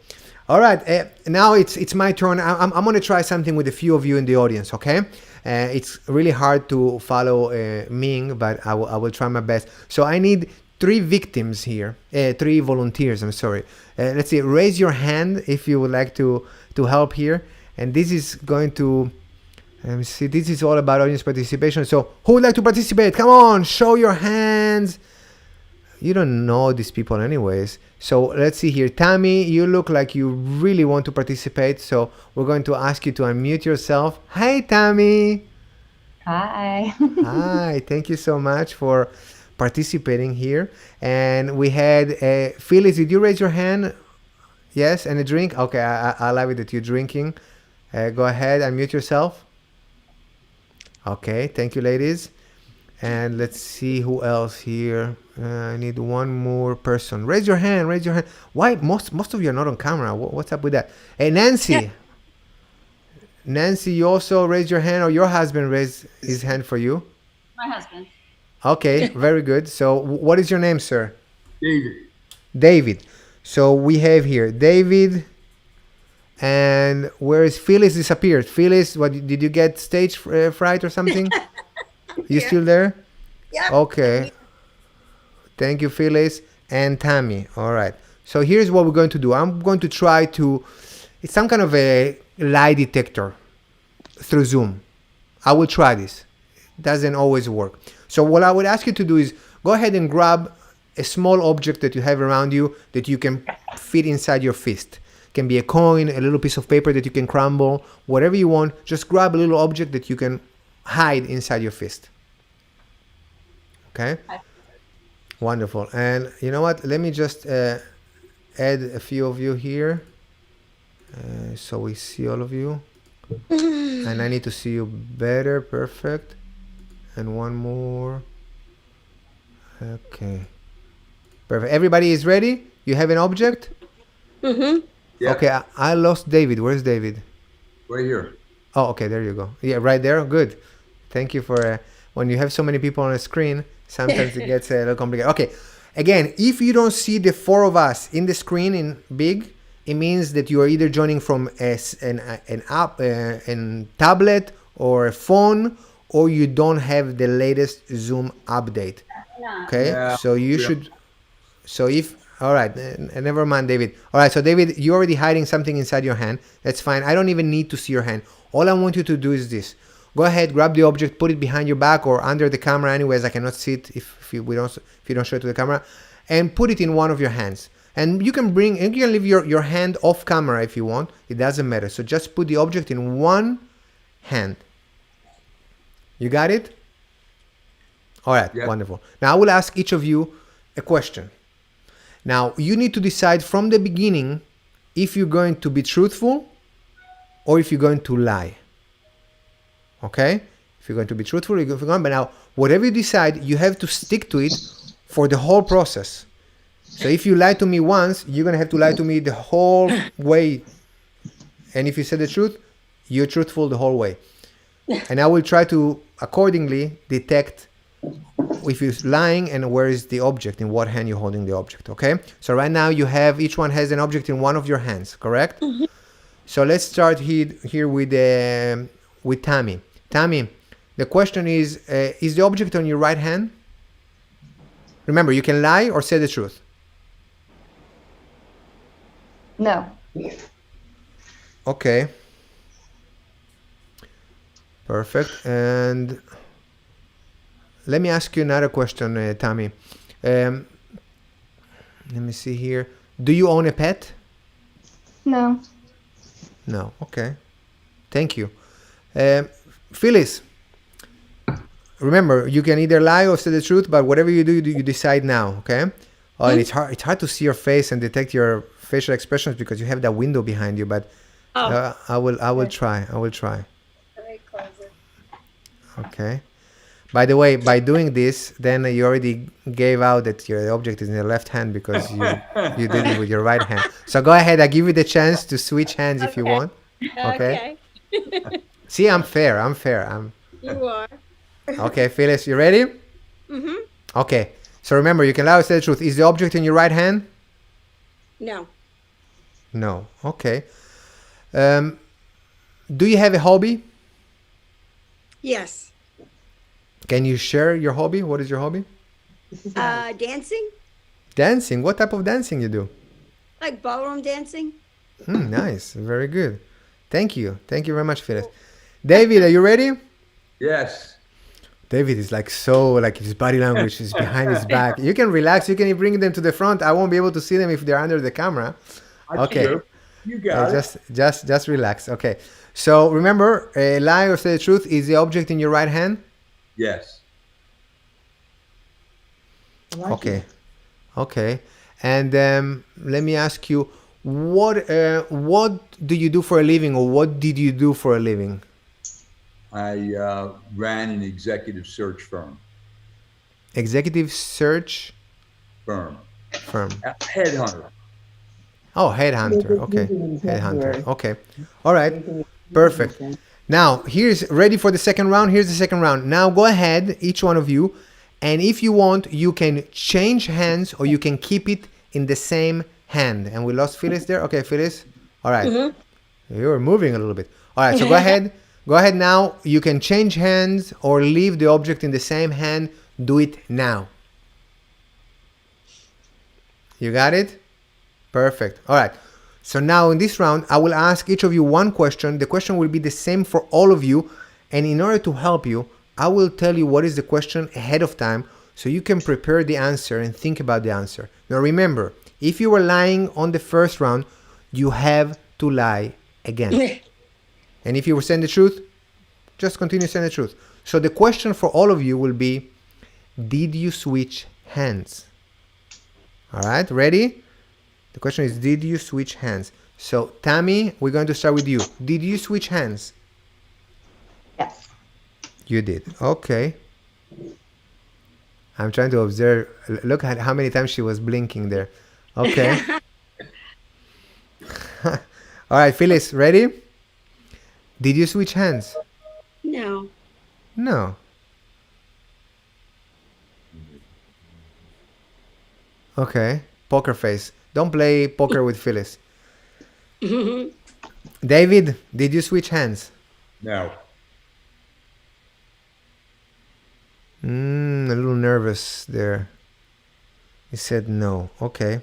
All right, now it's my turn. I'm going to try something with a few of you in the audience, okay? It's really hard to follow Ming, but I will try my best. So I need 3 victims here, 3 volunteers, I'm sorry. Let's see, raise your hand if you would like to help here. And this is going to, let me see, this is all about audience participation. So who would like to participate? Come on, show your hands. You don't know these people anyways. So let's see here. Tammy, you look like you really want to participate. So we're going to ask you to unmute yourself. Hi, Tammy. Hi. Hi, thank you so much for participating here. And we had Phyllis, did you raise your hand? Yes, and a drink? Okay, I love it that you're drinking. Go ahead, unmute yourself. Okay, thank you, ladies. And let's see who else here. I need one more person. Raise your hand, raise your hand. Why? Most of you are not on camera. What's up with that? Hey, Nancy. Yeah. Nancy, you also raise your hand, or your husband raised his hand for you? My husband. Okay, very good. So what is your name, sir? David. David. So we have here David. And where is Phyllis? Disappeared. Phyllis, what did you get stage fright or something? You still there? Yeah. Okay. Thank you, Phyllis and Tammy. All right. So here's what we're going to do. I'm going to try to, it's some kind of a lie detector through Zoom. I will try this. It doesn't always work. So what I would ask you to do is go ahead and grab a small object that you have around you that you can fit inside your fist. It can be a coin, a little piece of paper that you can crumble, whatever you want. Just grab a little object that you can hide inside your fist. Okay? Wonderful. And you know what? Let me just add a few of you here. So we see all of you. And I need to see you better. Perfect. And one more. Okay. Perfect. Everybody is ready? You have an object? Mm-hmm. Yeah. Okay, I lost David. Where's David? Right here. Oh, okay, there you go. Yeah, right there. Good. Thank you for... when you have so many people on a screen, sometimes it gets a little complicated. Okay, again, if you don't see the 4 of us in the screen in big, it means that you are either joining from an app, an tablet or a phone, or you don't have the latest Zoom update. Okay, Yeah. so you Yeah. should. So if all right, never mind, David. All right, so David, you're already hiding something inside your hand. That's fine. I don't even need to see your hand. All I want you to do is this. Go ahead, grab the object, put it behind your back or under the camera. Anyways, I cannot see it if you don't show it to the camera, and put it in one of your hands. And you can leave your hand off camera if you want. It doesn't matter. So just put the object in one hand. You got it? All right, Yeah. wonderful. Now I will ask each of you a question. Now you need to decide from the beginning if you're going to be truthful or if you're going to lie. Okay? If you're going to be truthful, you're going. But now, whatever you decide, you have to stick to it for the whole process. So if you lie to me once, you're gonna have to lie to me the whole way. And if you say the truth, you're truthful the whole way. And I will try to accordingly detect if you're lying and where is the object, in what hand you're holding the object. Okay? So right now each one has an object in one of your hands, correct? Mm-hmm. So let's start here with Tammy. Tammy, the question is the object on your right hand? Remember, you can lie or say the truth. No. Okay. Perfect. And let me ask you another question, Tammy. Let me see here. Do you own a pet? No. No. Okay. Thank you. Phyllis, remember, you can either lie or say the truth, but whatever you do, you decide now, okay? Oh, and it's hard to see your face and detect your facial expressions because you have that window behind you, but I will try. Very close it. Okay. By the way, by doing this, then you already gave out that your object is in the left hand because you did it with your right hand. So go ahead. I give you the chance to switch hands if you want. Okay. See, I'm fair. You are. Okay, Phyllis, you ready? Mm-hmm. Okay. So remember, you can lie or say the truth. Is the object in your right hand? No. No. Okay. Do you have a hobby? Yes. Can you share your hobby? What is your hobby? Dancing? Dancing. What type of dancing you do? Like ballroom dancing? Nice. Very good. Thank you. Thank you very much, Phyllis. David, are you ready? Yes. David is like his body language is behind his back. You can relax. You can bring them to the front. I won't be able to see them if they're under the camera. Okay. You got it. Just relax. Okay. So remember, lie or say the truth. Is the object in your right hand? Yes. Okay. Okay. And let me ask you, what do you do for a living, or what did you do for a living? I ran an executive search firm. Executive search firm. Headhunter. Oh, headhunter. Okay. Headhunter. Okay. All right. Perfect. Now, ready for the second round. Here's the second round. Now, go ahead, each one of you, and if you want, you can change hands or you can keep it in the same hand. And we lost Phyllis there. Okay, Phyllis. All right. Mm-hmm. You're moving a little bit. All right. So go ahead. Go ahead now. You can change hands or leave the object in the same hand. Do it now. You got it? Perfect. All right. So now in this round, I will ask each of you one question. The question will be the same for all of you. And in order to help you, I will tell you what is the question ahead of time so you can prepare the answer and think about the answer. Now remember, if you were lying on the first round, you have to lie again. And if you were saying the truth, just continue saying the truth. So the question for all of you will be, did you switch hands? All right, ready? The question is, did you switch hands? So, Tammy, we're going to start with you. Did you switch hands? Yes. You did. Okay. I'm trying to observe. Look at how many times she was blinking there. Okay. All right, Phyllis, ready? Did you switch hands? No. No. Okay. Poker face. Don't play poker with Phyllis. David, did you switch hands? No. A little nervous there. He said no. Okay.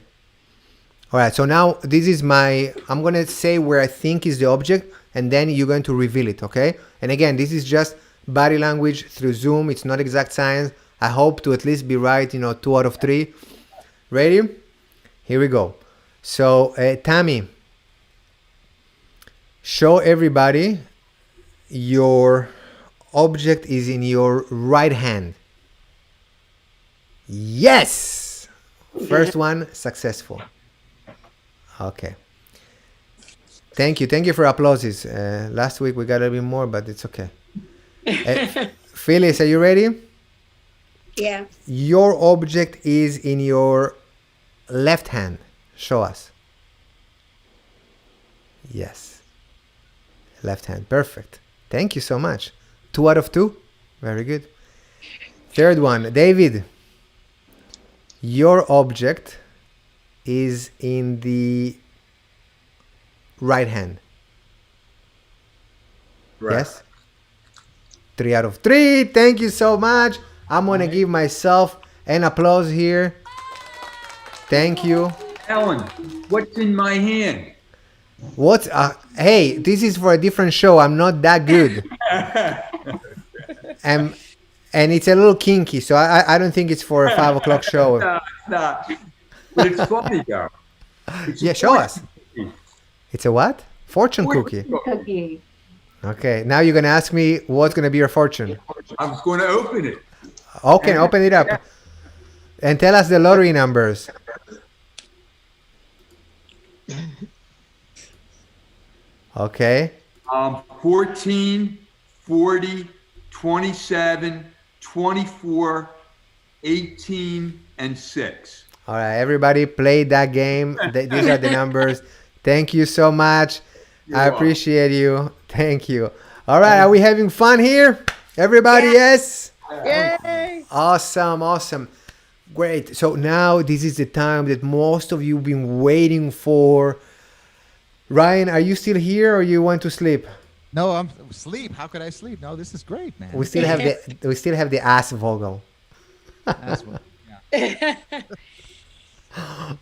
All right. So now this is I'm going to say where I think is the object, and then you're going to reveal it. Okay. And again, this is just body language through Zoom. It's not exact science. I hope to at least be right, 2 out of 3. Ready? Here we go. So, Tammy, show everybody your object is in your right hand. Yes! First one, successful. Okay. Thank you. Thank you for applauses. Last week we got a little bit more, but it's okay. Phyllis, are you ready? Yeah. Your object is in your left hand. Show us. Yes. Left hand. Perfect. Thank you so much. 2 out of 2. Very good. Third one. David, your object is in the right hand. Right. Yes? 3 out of 3. Thank you so much. I'm going to give myself an applause here. Thank you. Alan, what's in my hand? What? Hey, this is for a different show. I'm not that good. And it's a little kinky, so I don't think it's for a 5 o'clock show. Nah. But it's funny, though. Yeah, show us. It's a what? Fortune cookie. Cookie. Okay, now you're going to ask me what's going to be your fortune. I was going to open it. Okay, open it up. And tell us the lottery numbers. Okay. 14, 40, 27, 24, 18, and 6. All right, everybody play that game. These are the numbers. Thank you so much. I appreciate you. Thank you. All right, are we having fun here? Everybody, yes? Yay! Awesome. Great. So now this is the time that most of you have been waiting for. Ryan, are you still here or you want to sleep? No, I'm sleep. How could I sleep? No, this is great, man. We still have the ass vocal. That's what, yeah.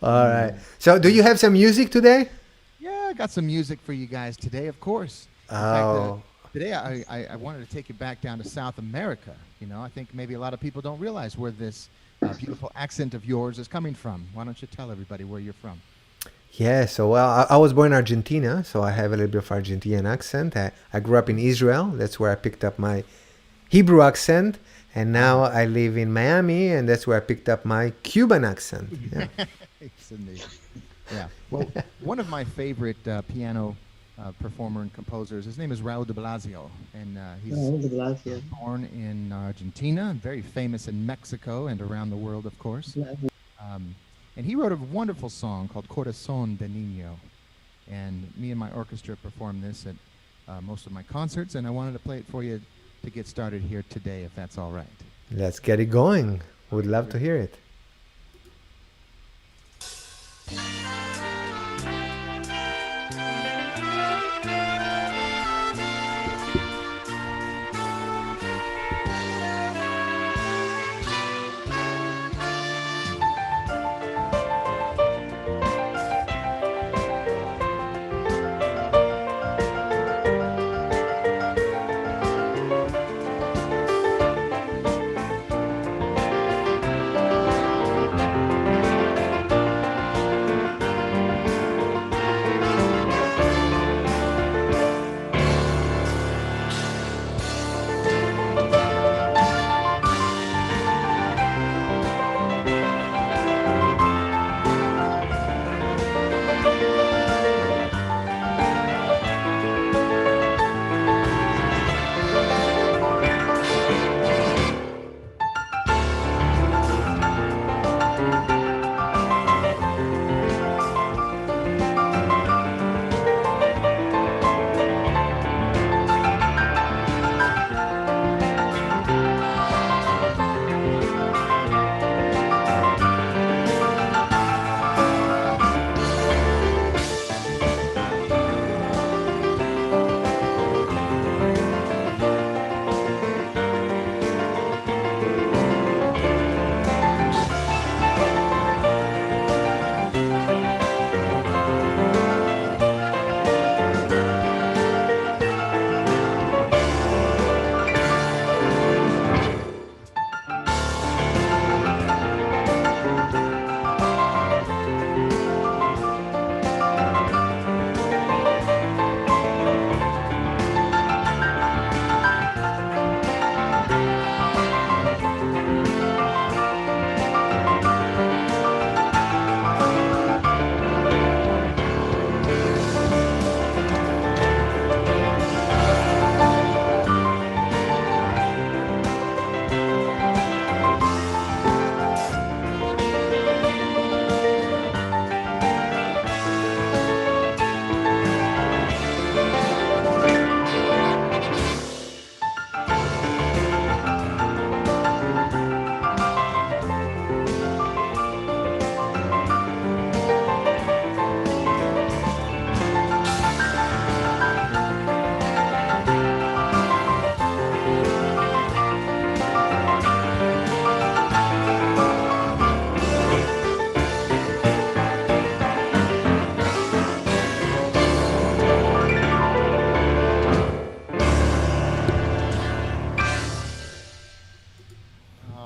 All right. So do you have some music today? Yeah, I got some music for you guys today, of course. In Oh. fact, today I wanted to take you back down to South America. I think maybe a lot of people don't realize where this beautiful accent of yours is coming from. Why don't you tell everybody where you're from? Yeah, so well, I was born in Argentina, so I have a little bit of Argentinian accent. I grew up in Israel. That's where I picked up my Hebrew accent. And now I live in Miami, and that's where I picked up my Cuban accent. Yeah. Yeah. Well, one of my favorite piano performer and composers, his name is Raul de Blasio. And he's born in Argentina, and very famous in Mexico and around the world, of course. And he wrote a wonderful song called Corazón de Niño. And me and my orchestra performed this at most of my concerts, and I wanted to play it for you to get started here today, if that's all right. Let's get it going. Would love to hear it.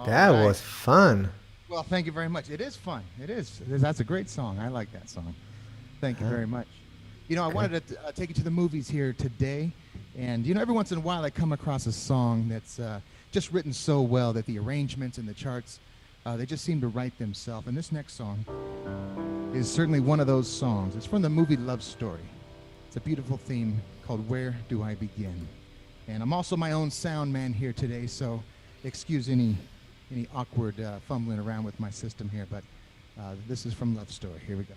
That right. was fun. Well, thank you very much. It is fun. It is. That's a great song. I like that song. Thank you very much. You know, I wanted to take you to the movies here today. And, you know, every once in a while I come across a song that's just written so well that the arrangements and the charts, they just seem to write themselves. And this next song is certainly one of those songs. It's from the movie Love Story. It's a beautiful theme called Where Do I Begin? And I'm also my own sound man here today, so excuse any awkward fumbling around with my system here, but this is from Love Story. Here we go.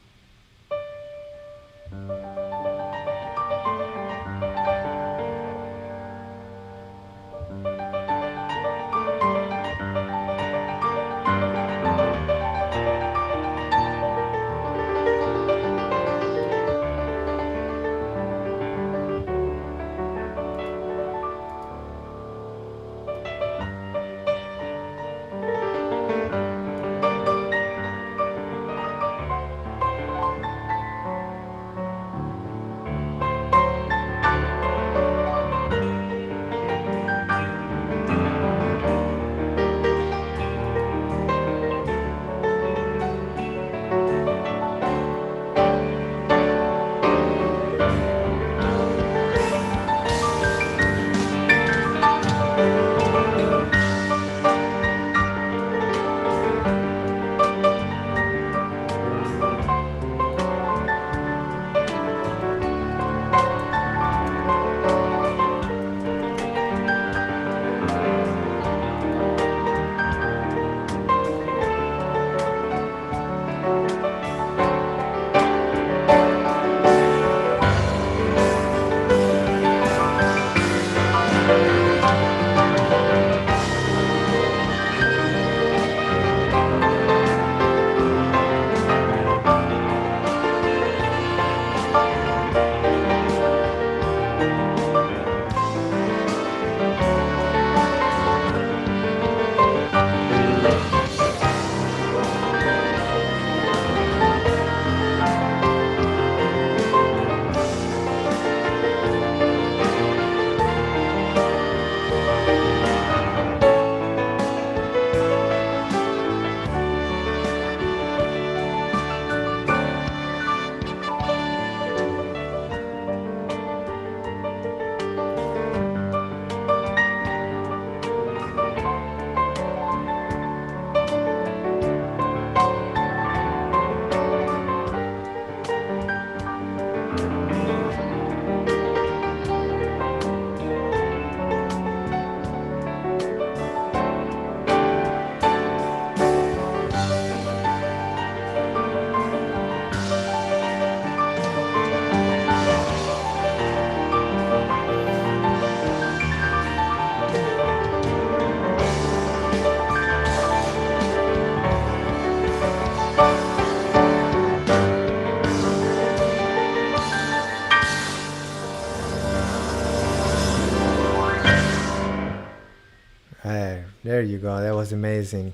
Hey, there you go. That was amazing.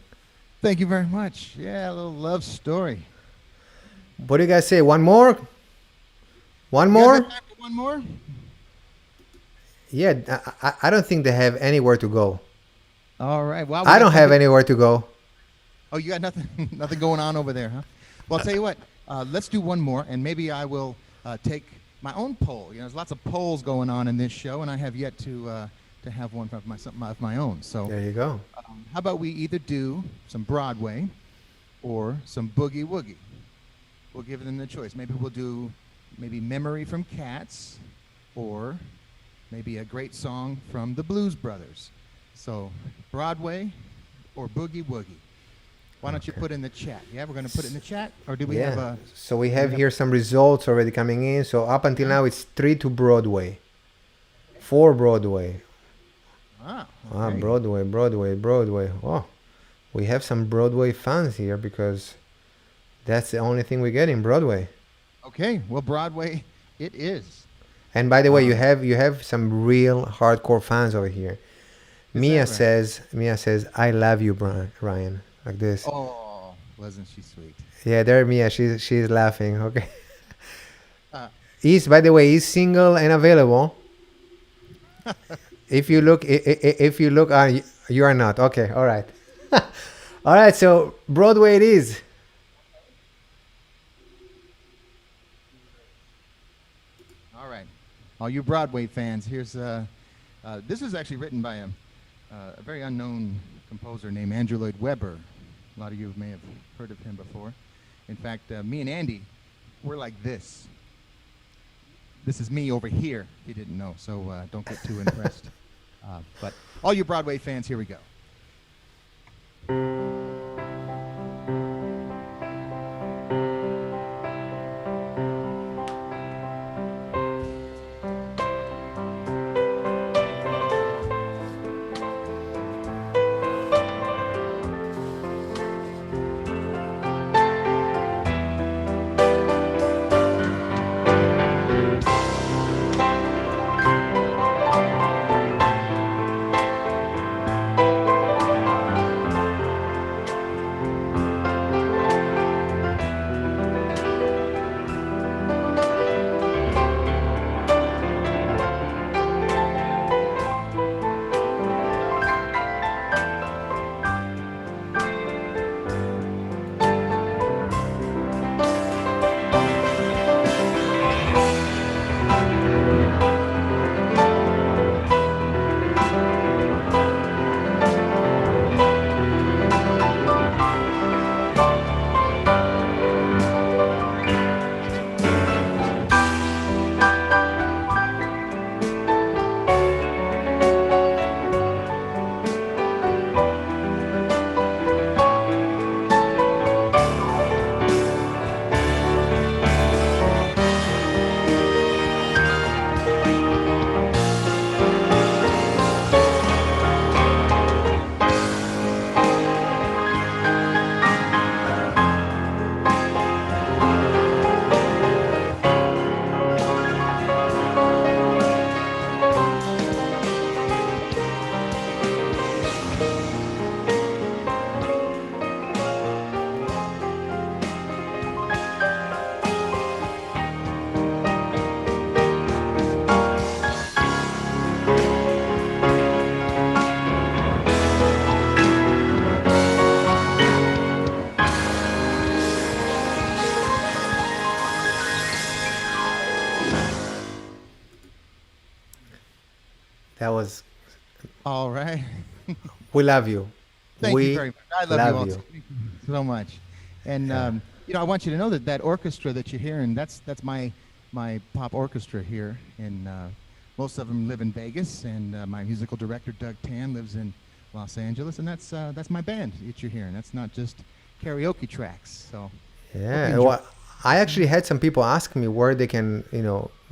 Thank you very much. Yeah, a little Love Story. What do you guys say? One more? One You guys more? got time for one more? Yeah, I don't think they have anywhere to go. All right. Well, I don't have anywhere to go. Oh, you got nothing, nothing going on over there, huh? Well, I'll tell you what. Let's do one more, and maybe I will take my own poll. You know, there's lots of polls going on in this show, and I have yet to have one of my own. So, There you go. how about we either do some Broadway or some Boogie Woogie? We'll give them the choice. Maybe we'll do Memory from Cats, or maybe a great song from the Blues Brothers. So, Broadway or Boogie Woogie? Why don't you put in the chat? Yeah, we're going to put it in the chat, or do we have Yeah. a? So we have here some results already coming in. So up until now, it's 3 to Broadway. 4 Broadway. Ah, Ah, okay. Broadway. Oh, we have some Broadway fans here because that's the only thing we get in Broadway. Okay, well, Broadway, it is. And by the way, you have some real hardcore fans over here. Mia says, "I love you, Ryan," like this. Oh, wasn't she sweet? Yeah, there, Mia. She's laughing. Okay. Uh, He's, by the way, he's single and available. If you look, you are not. Okay, all right. All right, so Broadway it is. All right, all you Broadway fans, here's this is actually written by a very unknown composer named Andrew Lloyd Webber. A lot of you may have heard of him before. In fact, me and Andy, we're like this. This is me over here, if you didn't know, so don't get too impressed. But all you Broadway fans, here we go. That was. All right. We love you. Thank we you very much. I love you all too. Thank you so much. And I want you to know that orchestra that you're hearing, that's my pop orchestra here. And most of them live in Vegas, and my musical director Doug Tan lives in Los Angeles, and that's my band that you're hearing. That's not just karaoke tracks. So yeah, well, I actually had some people ask me where they can,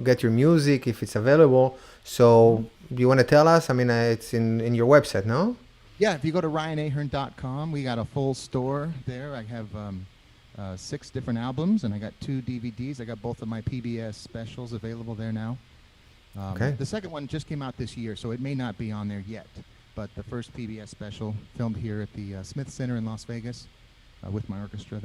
get your music if it's available. So do you want to tell us? I mean, it's in your website, no? Yeah, if you go to ryanahern.com, we got a full store there. I have 6 different albums, and I got 2 DVDs. I got both of my PBS specials available there now. Okay. The second one just came out this year, so it may not be on there yet. But the first PBS special, filmed here at the Smith Center in Las Vegas with my orchestra,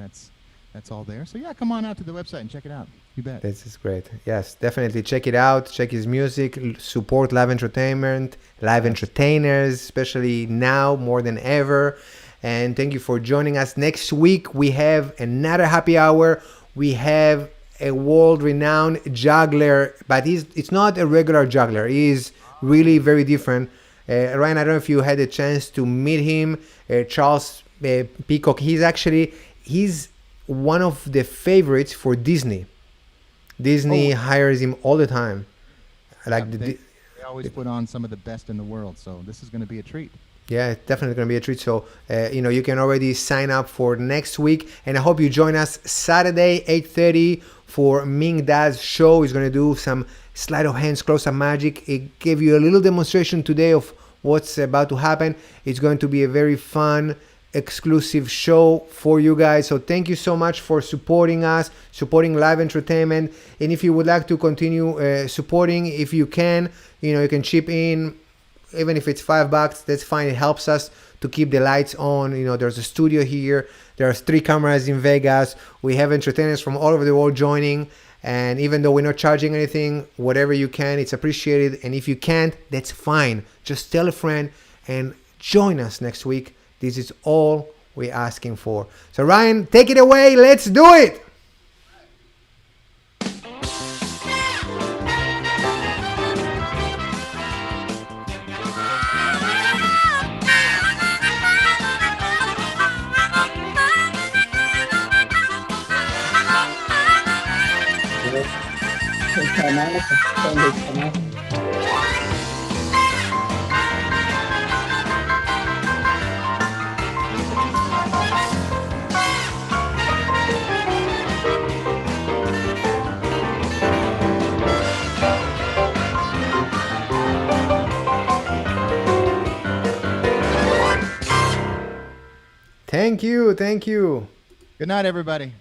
that's all there. So yeah, come on out to the website and check it out. You bet. This is great. Yes, definitely check it out. Check his music. Support live entertainment, live entertainers, especially now more than ever. And thank you for joining us. Next week, we have another happy hour. We have a world-renowned juggler, but it's not a regular juggler. He is really very different. Ryan, I don't know if you had a chance to meet him. Charles Peacock. He's one of the favorites for Disney. Disney hires him all the time. They always put on some of the best in the world, so this is going to be a treat. Yeah, it's definitely going to be a treat. So, you can already sign up for next week. And I hope you join us Saturday, 8:30 for Ming Da's show. He's going to do some sleight of hands, close-up magic. It gave you a little demonstration today of what's about to happen. It's going to be a very fun, exclusive show for you guys. So thank you so much for supporting us, supporting live entertainment. And if you would like to continue supporting, if you can, you can chip in. Even if it's $5, that's fine. It helps us to keep the lights on. There's a studio here. There's 3 cameras in Vegas. We have entertainers from all over the world joining. And even though we're not charging anything, whatever you can, it's appreciated. And if you can't, that's fine. Just tell a friend and join us next week. This is all we're asking for. So Ryan, take it away. Let's do it. Thank you. Thank you. Good night, everybody.